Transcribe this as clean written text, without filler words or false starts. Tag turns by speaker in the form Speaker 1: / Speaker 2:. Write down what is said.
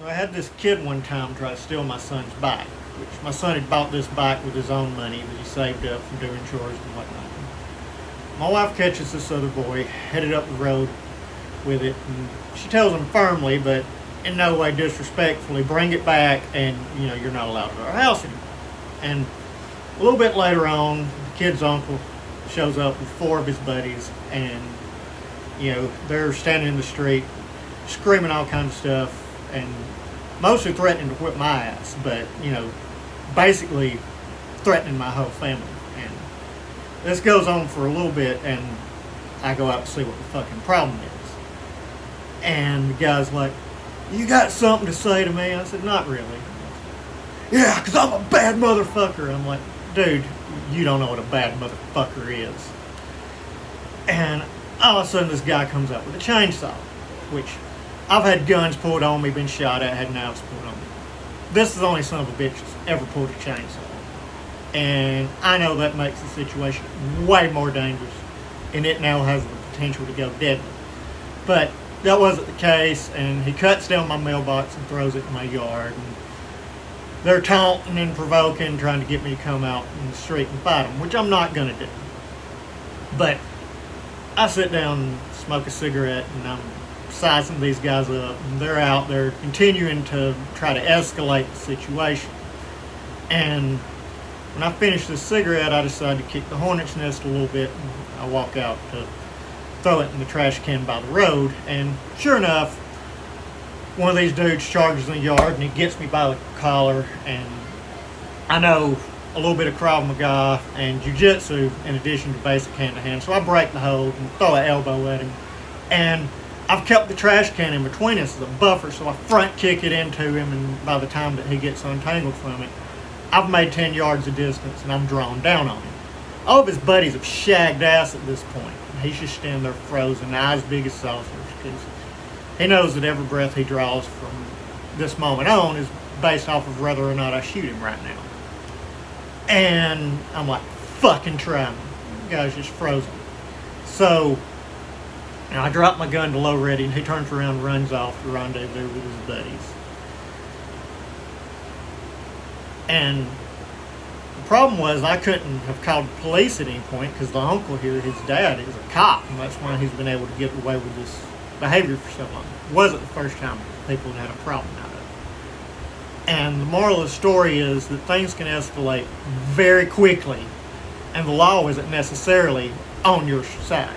Speaker 1: So I had this kid one time try to steal my son's bike, which my son had bought this bike with his own money that he saved up from doing chores and whatnot. My wife catches this other boy headed up the road with it, and she tells him firmly, but in no way disrespectfully, bring it back and, you're not allowed to our house anymore. And a little bit later on, the kid's uncle shows up with four of his buddies, and, they're standing in the street screaming all kinds of stuff and mostly threatening to whip my ass, but, basically threatening my whole family. And this goes on for a little bit, and I go out to see what the fucking problem is. And the guy's like, "You got something to say to me?" I said, "Not really." "Yeah, because I'm a bad motherfucker." I'm like, "Dude, you don't know what a bad motherfucker is." And all of a sudden this guy comes up with a chainsaw, which I've had guns pulled on me, been shot at, had knives pulled on me. This is the only son of a bitch that's ever pulled a chainsaw. And I know that makes the situation way more dangerous, and it now has the potential to go deadly. But that wasn't the case, and he cuts down my mailbox and throws it in my yard. And they're taunting and provoking, trying to get me to come out in the street and fight them, which I'm not going to do. But I sit down and smoke a cigarette, and I'm sizing these guys up, and they're out there continuing to try to escalate the situation. And when I finish this cigarette, I decide to kick the hornet's nest a little bit, and I walk out to throw it in the trash can by the road. And sure enough, one of these dudes charges in the yard, and he gets me by the collar. And I know a little bit of Krav Maga and Jiu-Jitsu in addition to basic hand-to-hand, so I break the hold and throw an elbow at him. And I've kept the trash can in between us as a buffer, so I front kick it into him, and by the time that he gets untangled from it, I've made 10 yards of distance, and I'm drawn down on him. All of his buddies have shagged ass at this point. He's just standing there frozen, eyes big as saucers, because he knows that every breath he draws from this moment on is based off of whether or not I shoot him right now. And I'm like, fucking try me. The guy's just frozen. So I drop my gun to low ready, and he turns around and runs off to rendezvous with his buddies. And the problem was I couldn't have called the police at any point because the uncle here, his dad, is a cop, and that's why he's been able to get away with this behavior for so long. It wasn't the first time people had a problem out of it. And the moral of the story is that things can escalate very quickly, and the law isn't necessarily on your side.